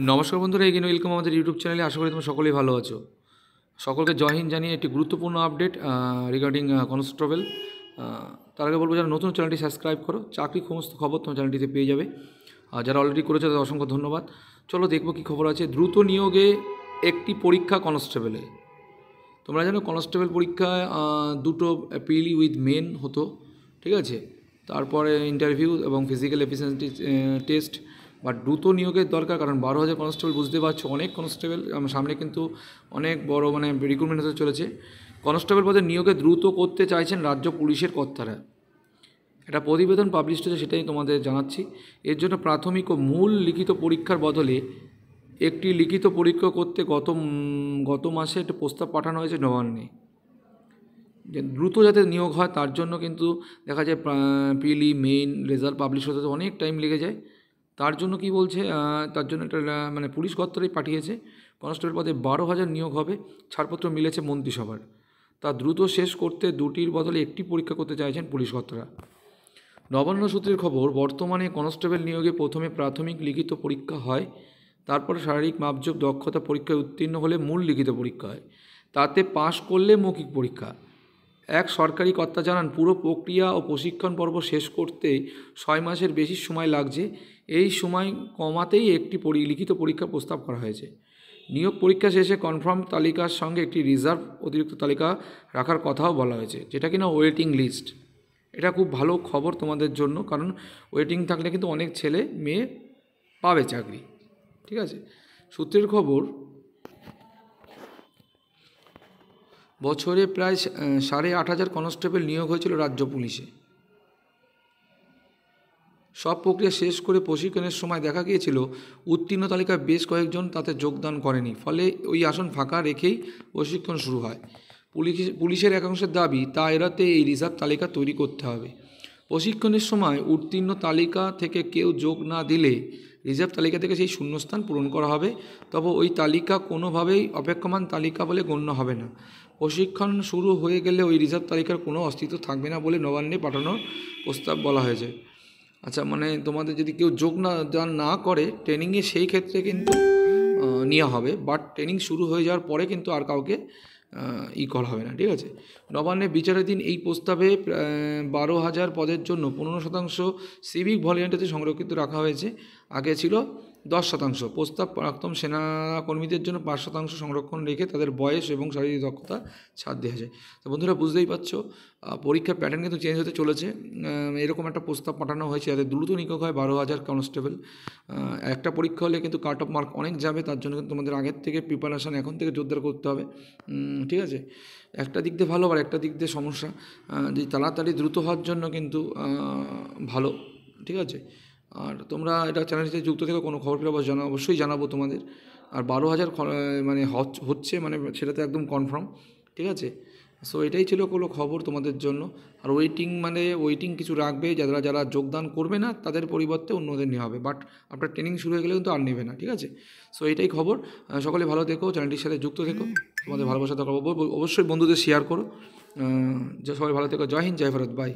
নমস্কার বন্ধুরা, এগিয়ে ওয়েলকাম আমাদের ইউটিউব চ্যানেলে। আশা করি তোমরা সকলেই ভালো আছো। সকলকে জয় হিন্দ জানিয়ে একটি গুরুত্বপূর্ণ আপডেট রিগার্ডিং কনস্টেবল। তার আগে বলবো, যারা নতুন চ্যানেলটি সাবস্ক্রাইব করো, চাকরি সমস্ত খবর তোমার চ্যানেলটিতে পেয়ে যাবে। আর যারা অলরেডি করেছে তাদের অসংখ্য ধন্যবাদ। চলো দেখবো কী খবর আছে। দ্রুত নিয়োগে একটি পরীক্ষা কনস্টেবলে। তোমরা জানো কনস্টেবল পরীক্ষায় দুটো পিলি উইথ মেন হতো, ঠিক আছে। তারপরে ইন্টারভিউ এবং ফিজিক্যাল এফিসিয়েন্সি টেস্ট। বাট দ্রুত নিয়োগের দরকার, কারণ 12,000 কনস্টেবল, বুঝতে পারছো অনেক কনস্টেবল সামনে, কিন্তু অনেক বড় রিক্রুটমেন্ট হতে চলেছে। কনস্টেবল পদে নিয়োগে দ্রুত করতে চাইছেন রাজ্য পুলিশের কর্তারা। একটা প্রতিবেদন পাবলিশ হয়েছে, সেটাই তোমাদের জানাচ্ছি। এর জন্য প্রাথমিক ও মূল লিখিত পরীক্ষার বদলে একটি লিখিত পরীক্ষা করতে গত মাসে একটা প্রস্তাব পাঠানো হয়েছে নবান্নে, যে দ্রুত যাতে নিয়োগ হয়। তার জন্য কিন্তু দেখা যায় প্রিলি মেইন রেজাল্ট পাবলিশ হতে অনেক টাইম লেগে যায়। তার জন্য কি বলছে, তার জন্য একটা পুলিশ কর্তারাই পাঠিয়েছে। কনস্টেবল পদে 12,000 নিয়োগ হবে, ছাড়পত্র মিলেছে মন্ত্রিসভার। তা দ্রুত শেষ করতে দুটির বদলে একটি পরীক্ষা করতে চাইছেন পুলিশ কর্তারা। নবান্ন সূত্রের খবর, বর্তমানে কনস্টেবল নিয়োগে প্রথমে প্রাথমিক লিখিত পরীক্ষা হয়, তারপর শারীরিক মাপজোক দক্ষতা পরীক্ষায় উত্তীর্ণ হলে মূল লিখিত পরীক্ষা হয়, তাতে পাশ করলে মৌখিক পরীক্ষা। এক সরকারি কর্তা জানান, পুরো প্রক্রিয়া ও প্রশিক্ষণ পর্ব শেষ করতে 6 মাসের বেশি সময় লাগছে। এই সময় কমাতেই একটি লিখিত পরীক্ষার প্রস্তাব করা হয়েছে। নিয়োগ পরীক্ষা শেষে কনফার্ম তালিকার সঙ্গে একটি রিজার্ভ অতিরিক্ত তালিকা রাখার কথাও বলা হয়েছে, যেটা কিনা ওয়েটিং লিস্ট। এটা খুব ভালো খবর তোমাদের জন্য, কারণ ওয়েটিং থাকলে কিন্তু অনেক ছেলে মেয়ে পাবে চাকরি, ঠিক আছে। সূত্রের খবর, বছরে প্রায় 8,500 কনস্টেবল নিয়োগ হয়েছিল রাজ্য পুলিশে। সব প্রক্রিয়া শেষ করে প্রশিক্ষণের সময় দেখা গিয়েছিল উত্তীর্ণ তালিকায় বেশ কয়েকজন তাতে যোগদান করেনি, ফলে ওই আসন ফাঁকা রেখেই প্রশিক্ষণ শুরু হয়। পুলিশের একাংশের দাবি, তা এড়াতে এই রিজার্ভ তালিকা তৈরি করতে হবে। প্রশিক্ষণের সময় উত্তীর্ণ তালিকা থেকে কেউ যোগ না দিলে রিজার্ভ তালিকা থেকে সেই শূন্যস্থান পূরণ করা হবে, তবে ওই তালিকা কোনোভাবেই অপেক্ষমান তালিকা বলে গণ্য হবে না। প্রশিক্ষণ শুরু হয়ে গেলে ওই রিজার্ভ তালিকার কোনো অস্তিত্ব থাকবে না বলে নবান্নে পাঠানোর প্রস্তাব বলা হয়েছে। আচ্ছা, তোমাদের যদি কেউ যোগ না করে ট্রেনিংয়ে, সেই ক্ষেত্রে কিন্তু নেওয়া হবে, বাট ট্রেনিং শুরু হয়ে যাওয়ার পরে কিন্তু আর কাউকে করা হবে না, ঠিক আছে। নবান্নে বিচারাধীন এই প্রস্তাবে 12,000 পদের জন্য 15% সিভিক ভলেন্টিয়ারদের সংরক্ষিত রাখা হয়েছে। আগে ছিল 10%। প্রস্তাব প্রাক্তন সেনাকর্মীদের জন্য 5% সংরক্ষণ রেখে তাদের বয়স এবং শারীরিক দক্ষতা ছাড় দেওয়া যায়। তো বন্ধুরা, বুঝতেই পারছো পরীক্ষার প্যাটার্ন কিন্তু চেঞ্জ হতে চলেছে। এরকম একটা প্রস্তাব পাঠানো হয়েছে যাতে দ্রুত নিয়োগ হয় 12,000 কনস্টেবল। একটা পরীক্ষা হলে কিন্তু কাট অফ মার্ক অনেক যাবে, তার জন্য কিন্তু তোমাদের আগের থেকে প্রিপারেশান এখন থেকে জোরদার করতে হবে, ঠিক আছে। একটা দিক দিয়ে ভালো, আর একটা দিক দিয়ে সমস্যা, যে তাড়াতাড়ি দ্রুত হওয়ার জন্য কিন্তু ভালো, ঠিক আছে। আর তোমরা এটা চ্যানেলটিতে যুক্ত থেকে কোনো খবর পেলে অবশ্যই জানাবো তোমাদের। আর 12,000 হচ্ছে সেটা তো একদম কনফার্ম, ঠিক আছে। সো এটাই ছিল কোনো খবর তোমাদের জন্য। আর ওয়েটিং কিছু রাখবে, যারা যোগদান করবে না তাদের পরিবর্তে অন্যদের নেওয়া হবে, বাট আপনার ট্রেনিং শুরু হয়ে গেলে কিন্তু আর নেবে না, ঠিক আছে। সো এটাই খবর। সকলে ভালো থেকো, চ্যানেলটির সাথে যুক্ত থেকো, তোমাদের ভালোবাসা দরকার, অবশ্যই বন্ধুদের শেয়ার করো। সবাই ভালো থেকো। জয় হিন্দ, জয় ভারত, বাই।